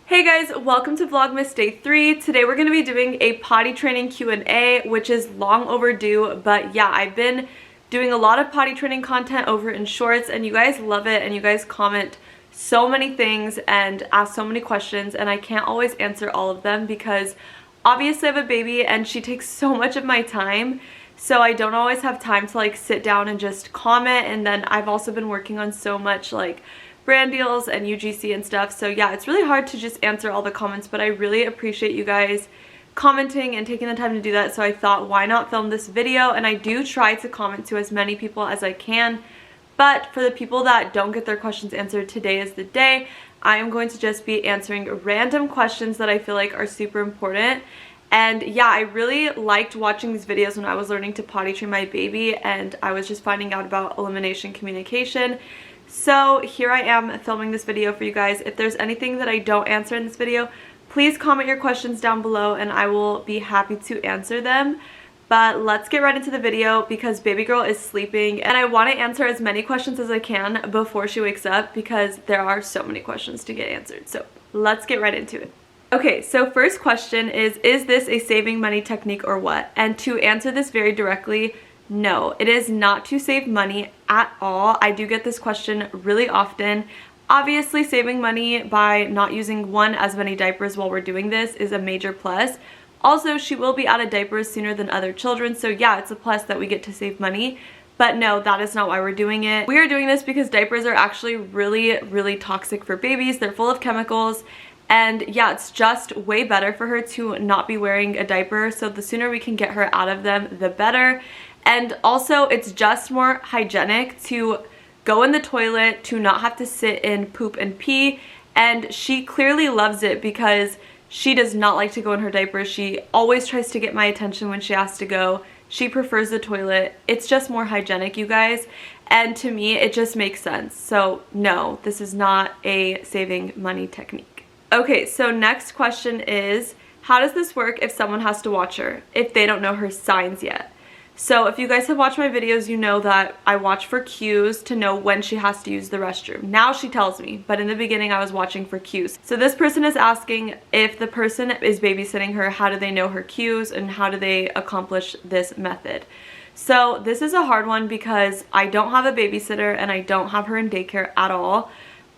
Hey guys, welcome to Vlogmas Day 3. Today we're going to be doing a potty training Q&A, which is long overdue, but yeah, I've been doing a lot of potty training content over in shorts and you guys love it and you guys comment so many things and ask so many questions, and I can't always answer all of them because obviously I have a baby and she takes so much of my time, so I don't always have time to like sit down and just comment. And then I've also been working on so much like brand deals and UGC and stuff, so yeah, it's really hard to just answer all the comments, but I really appreciate you guys commenting and taking the time to do that. So I thought, why not film this video? And I do try to comment to as many people as I can, but for the people that don't get their questions answered, today is the day. I am going to just be answering random questions that I feel like are super important. And yeah, I really liked watching these videos when I was learning to potty train my baby and I was just finding out about elimination communication. So here I am filming this video for you guys. If there's anything that I don't answer in this video, please comment your questions down below and I will be happy to answer them. But let's get right into the video because baby girl is sleeping and I want to answer as many questions as I can before she wakes up because there are so many questions to get answered. So let's get right into it. Okay, so first question is this a saving money technique or what? And to answer this very directly, no, it is not to save money at all. I do get this question really often. Obviously, saving money by not using as many diapers while we're doing this is a major plus. Also, she will be out of diapers sooner than other children, so yeah, it's a plus that we get to save money. But no, that is not why we're doing it. We are doing this because diapers are actually really toxic for babies. They're full of chemicals. And yeah, it's just way better for her to not be wearing a diaper. So the sooner we can get her out of them, the better. And also, it's just more hygienic to go in the toilet, to not have to sit in poop and pee. And she clearly loves it because she does not like to go in her diaper. She always tries to get my attention when she has to go. She prefers the toilet. It's just more hygienic, you guys. And to me, it just makes sense. So no, this is not a saving money technique. Okay, so next question is, how does this work if someone has to watch her, if they don't know her signs yet? So if you guys have watched my videos, you know that I watch for cues to know when she has to use the restroom. Now she tells me, but in the beginning I was watching for cues. So this person is asking, if the person is babysitting her, how do they know her cues and how do they accomplish this method? So this is a hard one because I don't have a babysitter and I don't have her in daycare at all.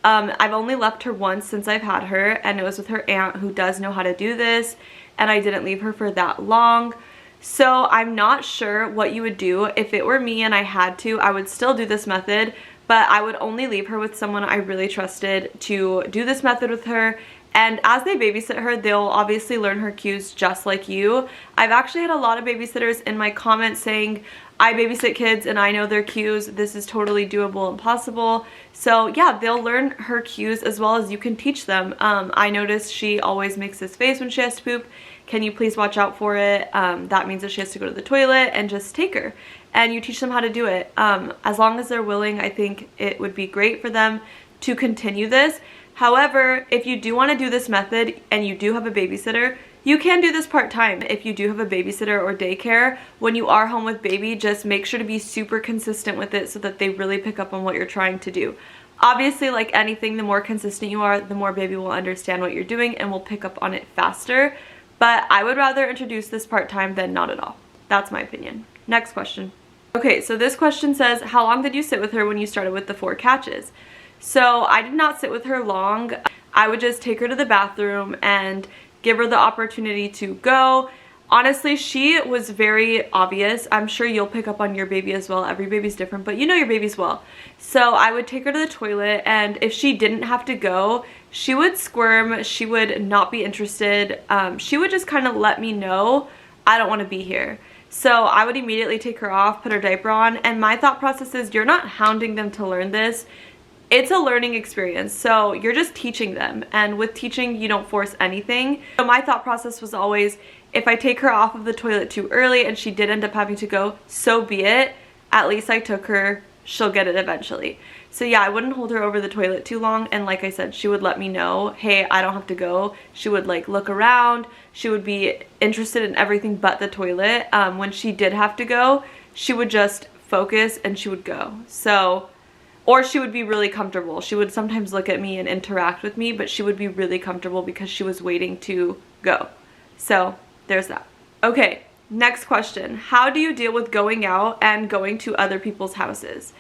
I've only left her once since I've had her, and it was with her aunt who does know how to do this, and I didn't leave her for that long. So I'm not sure what you would do. If it were me and I had to, I would still do this method, but I would only leave her with someone I really trusted to do this method with her. And as they babysit her, they'll obviously learn her cues just like you. I've actually had a lot of babysitters in my comments saying, I babysit kids and I know their cues. This is totally doable and possible. So yeah, they'll learn her cues as well as you can teach them. I noticed she always makes this face when she has to poop. Can you please watch out for it? That means that she has to go to the toilet, and just take her. And you teach them how to do it. As long as they're willing, I think it would be great for them to continue this. However, if you do want to do this method and you do have a babysitter, you can do this part-time. If you do have a babysitter or daycare, when you are home with baby, just make sure to be super consistent with it so that they really pick up on what you're trying to do. Obviously, like anything, the more consistent you are, the more baby will understand what you're doing and will pick up on it faster. But I would rather introduce this part-time than not at all. That's my opinion. Next question. Okay, so this question says, how long did you sit with her when you started with the 4 catches? So I did not sit with her long. I would just take her to the bathroom and give her the opportunity to go. Honestly, she was very obvious. I'm sure you'll pick up on your baby as well. Every baby's different, but you know your baby's well. So I would take her to the toilet, and if she didn't have to go, she would squirm. She would not be interested. She would just kind of let me know, I don't want to be here. So I would immediately take her off, put her diaper on, and my thought process is, you're not hounding them to learn this. It's a learning experience, so you're just teaching them, and with teaching you don't force anything. So my thought process was always, if I take her off of the toilet too early and she did end up having to go, so be it. At least I took her, she'll get it eventually. So yeah, I wouldn't hold her over the toilet too long, and like I said, she would let me know, hey, I don't have to go. She would like look around, she would be interested in everything but the toilet. When she did have to go, she would just focus and she would go. So Or she would be really comfortable. She would sometimes look at me and interact with me, but she would be really comfortable because she was waiting to go. So there's that. Okay, next question. How do you deal with going out and going to other people's houses?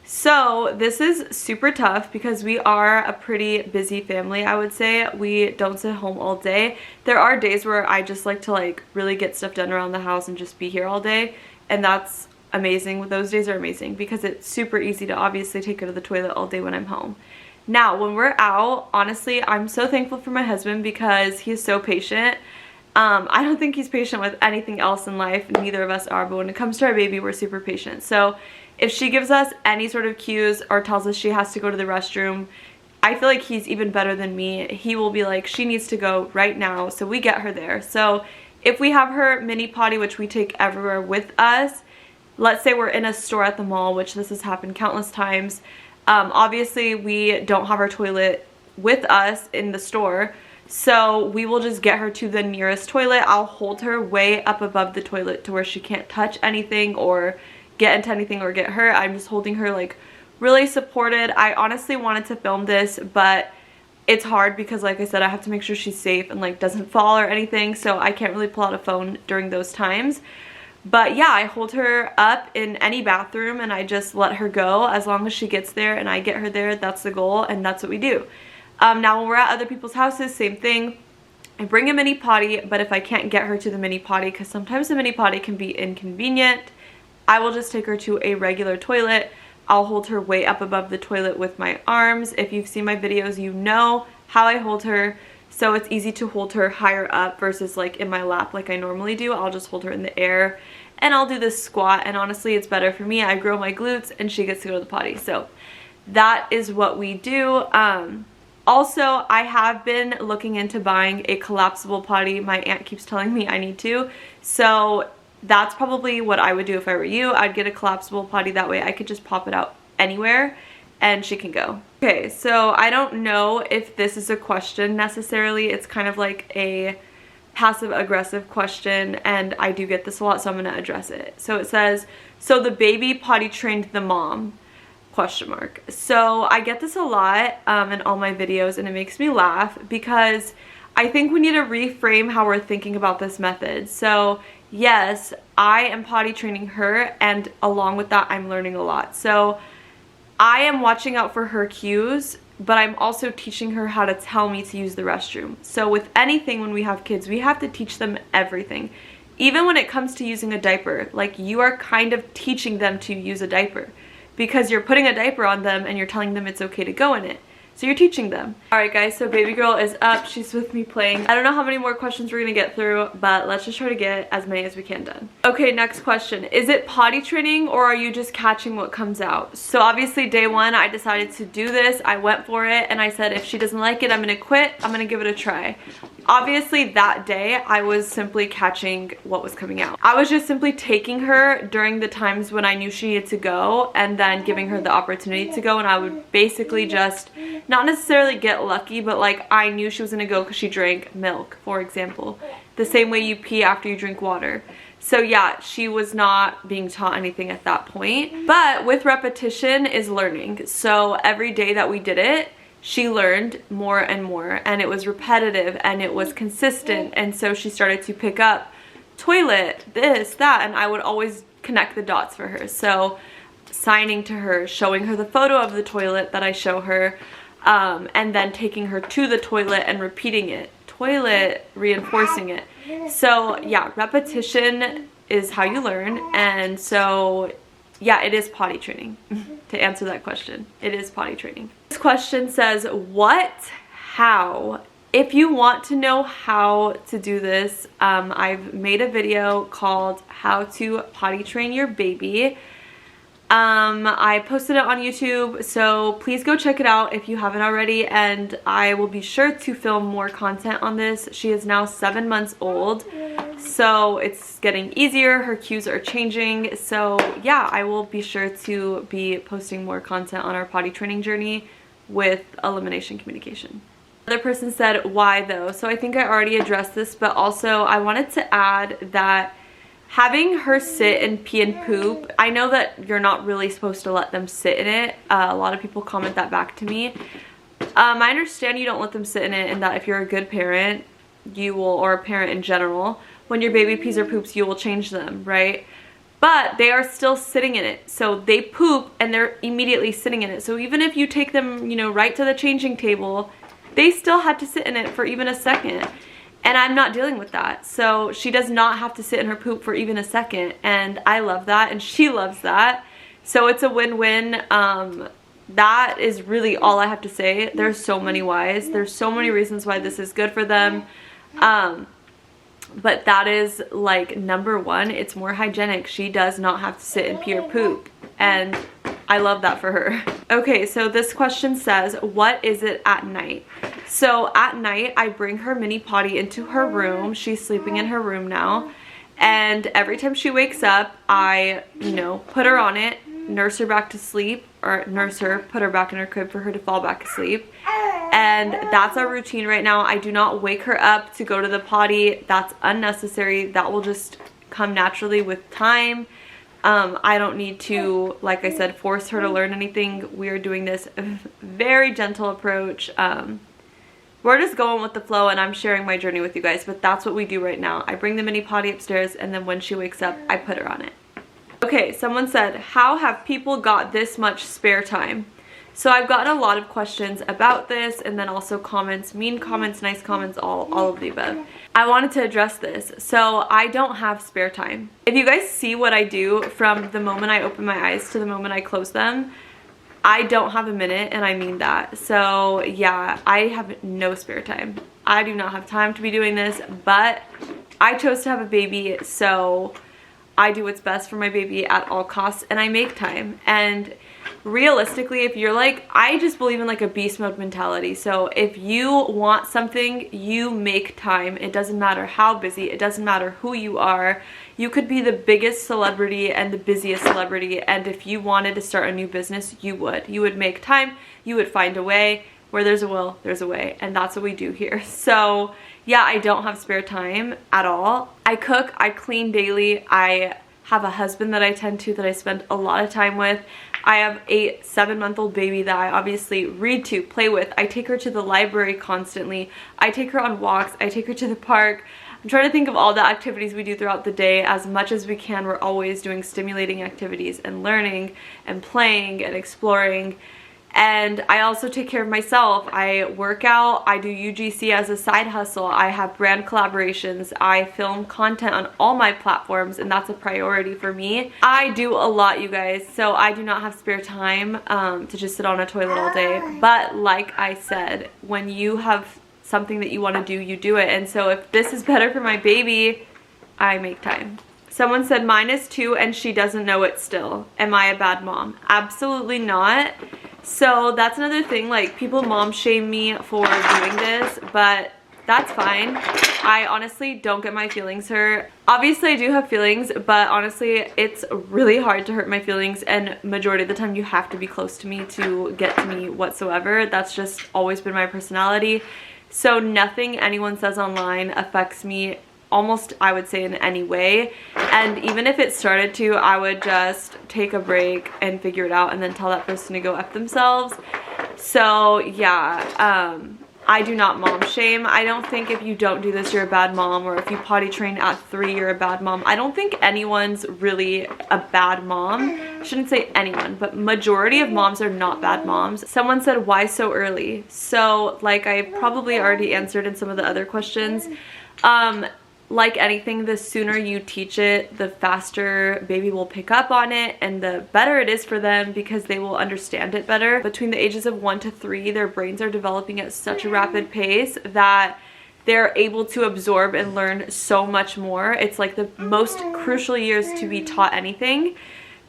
So this is super tough because we are a pretty busy family, I would say. We don't sit home all day. There are days where I just like to like really get stuff done around the house and just be here all day, and that's amazing. Those days are amazing because it's super easy to obviously take her to the toilet all day when I'm home. Now, when we're out, honestly, I'm so thankful for my husband because he's so patient. I don't think he's patient with anything else in life. Neither of us are, but when it comes to our baby, we're super patient. So if she gives us any sort of cues or tells us she has to go to the restroom, I feel like he's even better than me. He will be like, she needs to go right now, so we get her there. So if we have her mini potty, which we take everywhere with us, let's say we're in a store at the mall, which this has happened countless times. Obviously, we don't have our toilet with us in the store, so we will just get her to the nearest toilet. I'll hold her way up above the toilet to where she can't touch anything or get into anything or get hurt. I'm just holding her like really supported. I honestly wanted to film this, but it's hard because, like I said, I have to make sure she's safe and like doesn't fall or anything, so I can't really pull out a phone during those times. But yeah, I hold her up in any bathroom and I just let her go as long as she gets there and I get her there. That's the goal, and that's what we do. Now when we're at other people's houses, same thing. I bring a mini potty, but if I can't get her to the mini potty, because sometimes the mini potty can be inconvenient, I will just take her to a regular toilet. I'll hold her way up above the toilet with my arms. If you've seen my videos, you know how I hold her. So it's easy to hold her higher up versus like in my lap like I normally do. I'll just hold her in the air and I'll do this squat, and honestly it's better for me. I grow my glutes and she gets to go to the potty. So that is what we do. Also, I have been looking into buying a collapsible potty. My aunt keeps telling me I need to. So that's probably what I would do if I were you. I'd get a collapsible potty, that way I could just pop it out anywhere and she can go. Okay, so I don't know if this is a question necessarily. It's kind of like a passive aggressive question, and I do get this a lot, so I'm gonna address it. So it says, so the baby potty trained the mom? Question mark. So I get this a lot in all my videos, and it makes me laugh because I think we need to reframe how we're thinking about this method. So yes, I am potty training her, and along with that I'm learning a lot. So I am watching out for her cues, but I'm also teaching her how to tell me to use the restroom. So with anything, when we have kids, we have to teach them everything. Even when it comes to using a diaper, like you are kind of teaching them to use a diaper because you're putting a diaper on them and you're telling them it's okay to go in it. So you're teaching them. Alright guys, so baby girl is up. She's with me playing. I don't know how many more questions we're gonna get through, but let's just try to get as many as we can done. Okay, next question. Is it potty training or are you just catching what comes out? So obviously day one, I decided to do this. I went for it and I said if she doesn't like it, I'm gonna quit. I'm gonna give it a try. Obviously that day, I was simply catching what was coming out. I was just simply taking her during the times when I knew she needed to go and then giving her the opportunity to go, and I would basically just not necessarily get lucky, but like I knew she was gonna go because she drank milk, for example. The same way you pee after you drink water. So yeah, she was not being taught anything at that point. But with repetition is learning. So every day that we did it, she learned more and more, and it was repetitive and it was consistent, and so she started to pick up toilet, this, that, and I would always connect the dots for her. So signing to her, showing her the photo of the toilet that I show her, and then taking her to the toilet and repeating it. Toilet, reinforcing it. So yeah, repetition is how you learn, and so yeah, it is potty training. To answer that question, it is potty training. This question says, what, how? If you want to know how to do this, I've made a video called How to Potty Train Your Baby. I posted it on YouTube, so please go check it out if you haven't already, and I will be sure to film more content on this. She is now 7 months old, so it's getting easier. Her cues are changing, so yeah, I will be sure to be posting more content on our potty training journey with Elimination communication. Another person said, why though? So I think I already addressed this, but also I wanted to add that having her sit and pee and poop, I know that you're not really supposed to let them sit in it. A lot of people comment that back to me. I understand you don't let them sit in it, and that if you're a good parent, you will, or a parent in general, when your baby pees or poops, you will change them, right? But they are still sitting in it. So they poop and they're immediately sitting in it. So even if you take them, you know, right to the changing table, they still had to sit in it for even a second. And I'm not dealing with that. So she does not have to sit in her poop for even a second. And I love that, and she loves that. So it's a win-win. That is really all I have to say. There's so many whys. There's so many reasons why this is good for them. But that is like number one. It's more hygienic. She does not have to sit and pee or poop. And I love that for her. Okay, so this question says, what is it at night? So at night, I bring her mini potty into her room. She's sleeping in her room now. And every time she wakes up, I, you know, put her on it, nurse her back to sleep, or nurse her, put her back in her crib for her to fall back asleep. And that's our routine right now. I do not wake her up to go to the potty. That's unnecessary. That will just come naturally with time. I don't need to, like I said, force her to learn anything. We are doing this very gentle approach. We're just going with the flow, and I'm sharing my journey with you guys, but that's what we do right now. I bring the mini potty upstairs, and then when she wakes up, I put her on it. Okay, someone said, how have people got this much spare time? So I've gotten a lot of questions about this, and then also comments, mean comments, nice comments, all of the above. I wanted to address this. So I don't have spare time. If you guys see what I do from the moment I open my eyes to the moment I close them, I don't have a minute, and I mean that. So yeah, I have no spare time. I do not have time to be doing this, but I chose to have a baby, so I do what's best for my baby at all costs, and I make time. And realistically, if you're like, I just believe in like a beast mode mentality. So if you want something, you make time. It doesn't matter how busy, it doesn't matter who you are. You could be the biggest celebrity and the busiest celebrity, and if you wanted to start a new business, you would make time, you would find a way. Where there's a will, there's a way, and that's what we do here. So yeah, I don't have spare time at all. I cook, I clean daily, I have a husband that I tend to, that I spend a lot of time with. I have a 7-month-old baby that I obviously read to, play with. I take her to the library constantly. I take her on walks. I take her to the park. I'm trying to think of all the activities we do throughout the day. As much as we can, we're always doing stimulating activities and learning and playing and exploring. And I also take care of myself. I work out, I do UGC as a side hustle, I have brand collaborations, I film content on all my platforms, and that's a priority for me. I do a lot, you guys, so I do not have spare time to just sit on a toilet all day. But like I said, when you have something that you want to do, you do it. And so if this is better for my baby, I make time. Someone said, mine is 2 and she doesn't know it still. Am I a bad mom? Absolutely not. So that's another thing, like, people mom shame me for doing this, but that's fine. I honestly don't get my feelings hurt. Obviously I do have feelings, but honestly it's really hard to hurt my feelings, and majority of the time you have to be close to me to get to me whatsoever. That's just always been my personality. So nothing anyone says online affects me almost, I would say, in any way. And even if it started to, I would just take a break and figure it out and then tell that person to go F themselves. So yeah, I do not mom shame. I don't think if you don't do this, you're a bad mom, or if you potty train at 3, you're a bad mom. I don't think anyone's really a bad mom. I shouldn't say anyone, but majority of moms are not bad moms. Someone said, why so early? So like I probably already answered in some of the other questions, like anything, the sooner you teach it, the faster baby will pick up on it, and the better it is for them because they will understand it better. Between the ages of 1 to 3, their brains are developing at such a rapid pace that they're able to absorb and learn so much more. It's like the most crucial years to be taught anything.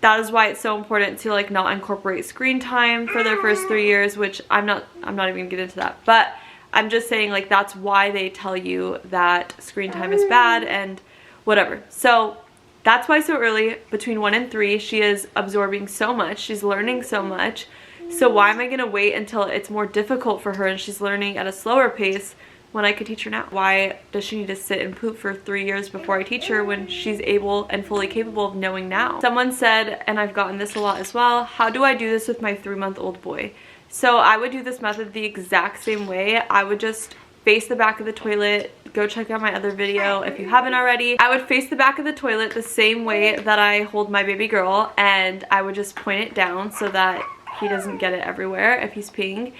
That is why it's so important to like not incorporate screen time for their first 3 years, which I'm not even gonna get into that, but I'm just saying, like, that's why they tell you that screen time is bad and whatever. So that's why so early. Between 1 and 3, she is absorbing so much, she's learning so much. So why am I gonna wait until it's more difficult for her and she's learning at a slower pace when I could teach her now? Why does she need to sit and poop for 3 years before I teach her when she's able and fully capable of knowing now? Someone said, and I've gotten this a lot as well, how do I do this with my 3-month-old boy? So I would do this method the exact same way. I would just face the back of the toilet. Go check out my other video if you haven't already. I would face the back of the toilet the same way that I hold my baby girl, and I would just point it down so that he doesn't get it everywhere if he's peeing.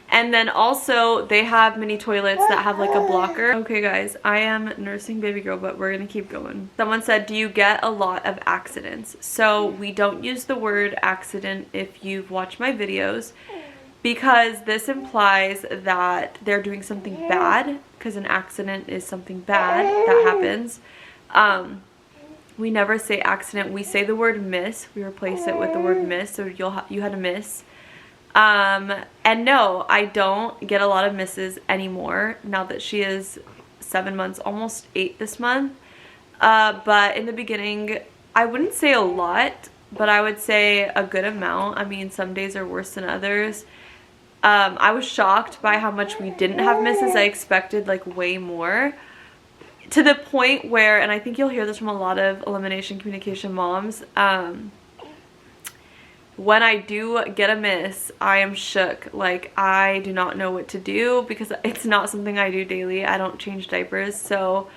And then also they have mini toilets that have like a blocker. Okay guys, I am nursing baby girl, but we're gonna keep going. Someone said, do you get a lot of accidents? So we don't use the word accident if you've watched my videos, because this implies that they're doing something bad, because an accident is something bad that happens. We never say accident. We say the word miss. We replace it with the word miss, so you had a miss. And no, I don't get a lot of misses anymore now that she is 7 months, almost 8 this month. But in the beginning, I wouldn't say a lot, but I would say a good amount. I mean, some days are worse than others. I was shocked by how much we didn't have misses. I expected like way more, to the point where, and I think you'll hear this from a lot of elimination communication moms, when I do get a miss, I am shook. Like, I do not know what to do because it's not something I do daily. I don't change diapers, so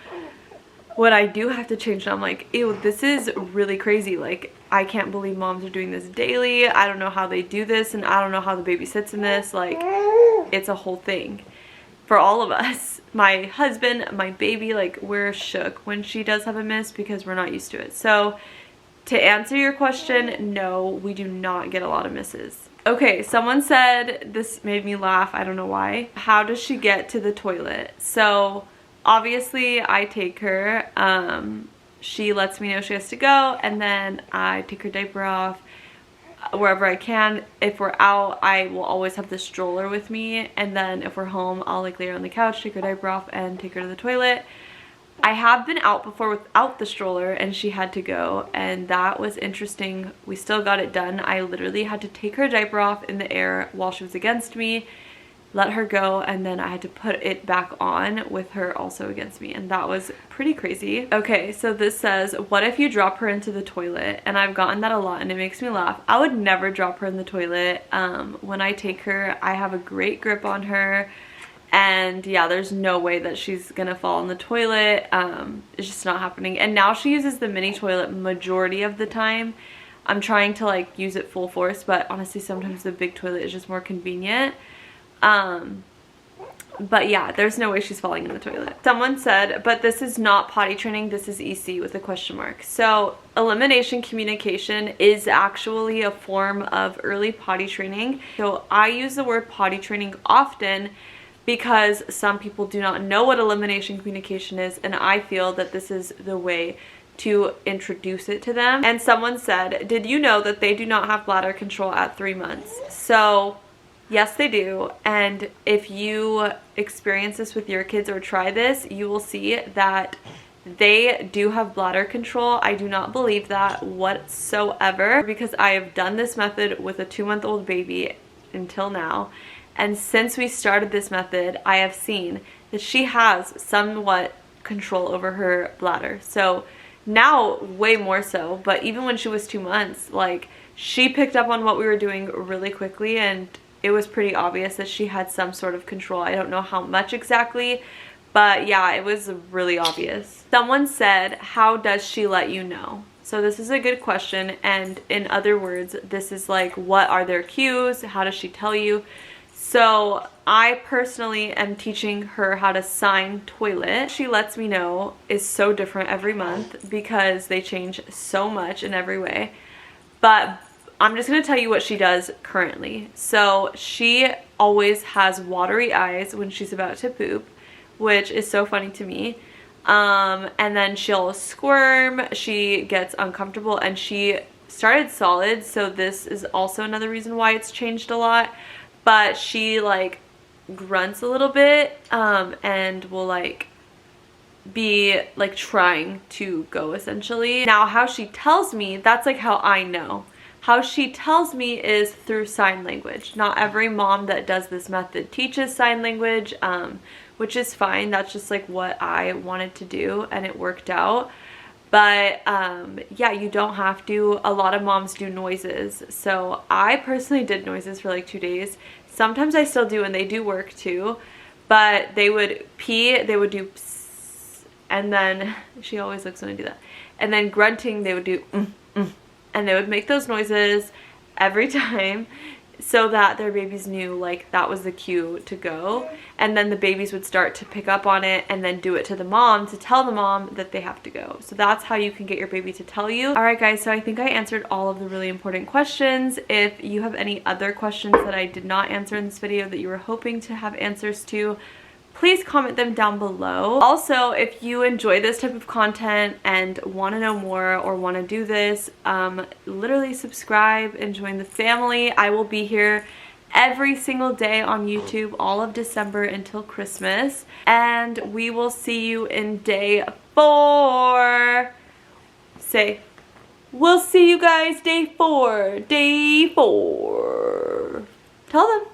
when I do have to change them, I'm like, ew, this is really crazy. Like, I can't believe moms are doing this daily. I don't know how they do this, and I don't know how the baby sits in this. Like, it's a whole thing for all of us. My husband, my baby, like, we're shook when she does have a miss because we're not used to it. So to answer your question, no, we do not get a lot of misses. Okay, someone said, this made me laugh, I don't know why, how does she get to the toilet? So obviously I take her, she lets me know she has to go, and then I take her diaper off wherever I can. If we're out, I will always have the stroller with me, and then if we're home, I'll like lay her on the couch, take her diaper off, and take her to the toilet. I have been out before without the stroller and she had to go, and that was interesting. We still got it done. I literally had to take her diaper off in the air while she was against me, let her go, and then I had to put it back on with her also against me, and that was pretty crazy. Okay, so this says, what if you drop her into the toilet? And I've gotten that a lot and it makes me laugh. I would never drop her in the toilet. When I take her, I have a great grip on her. And yeah, there's no way that she's gonna fall in the toilet. It's just not happening. And now she uses the mini toilet majority of the time. I'm trying to like use it full force, but honestly sometimes the big toilet is just more convenient. But yeah, there's no way she's falling in the toilet. Someone said, but this is not potty training, this is EC with a question mark. So elimination communication is actually a form of early potty training. So I use the word potty training often because some people do not know what elimination communication is, and I feel that this is the way to introduce it to them. And someone said, did you know that they do not have bladder control at 3 months? So yes, they do. And if you experience this with your kids or try this, you will see that they do have bladder control. I do not believe that whatsoever, because I have done this method with a 2-month-old baby until now. And since we started this method, I have seen that she has somewhat control over her bladder. So now way more so, but even when she was 2 months, like, she picked up on what we were doing really quickly, and it was pretty obvious that she had some sort of control. I don't know how much exactly, but yeah, it was really obvious. Someone said, how does she let you know? So this is a good question, and in other words, this is like, what are their cues? How does she tell you? So I personally am teaching her how to sign toilet. She lets me know is so different every month because they change so much in every way. But I'm just going to tell you what she does currently. So she always has watery eyes when she's about to poop, which is so funny to me. And then she'll squirm, she gets uncomfortable, and she started solid, so this is also another reason why it's changed a lot. But she like grunts a little bit and will like be like trying to go essentially. Now how she tells me, that's like how I know. How she tells me is through sign language. Not every mom that does this method teaches sign language. which is fine. That's just like what I wanted to do and it worked out. But yeah, you don't have to. A lot of moms do noises. So I personally did noises for like 2 days. Sometimes I still do and they do work too. But they would pee, they would do psst, and then she always looks when I do that. And then grunting, they would do and they would make those noises every time so that their babies knew like that was the cue to go. And then the babies would start to pick up on it and then do it to the mom to tell the mom that they have to go. So that's how you can get your baby to tell you. All right guys, so I think I answered all of the really important questions. If you have any other questions that I did not answer in this video that you were hoping to have answers to, please comment them down below. Also, if you enjoy this type of content and want to know more or want to do this, literally subscribe and join the family. I will be here every single day on YouTube all of December until Christmas. And we will see you in day 4. Say, we'll see you guys day 4. Day 4. Tell them.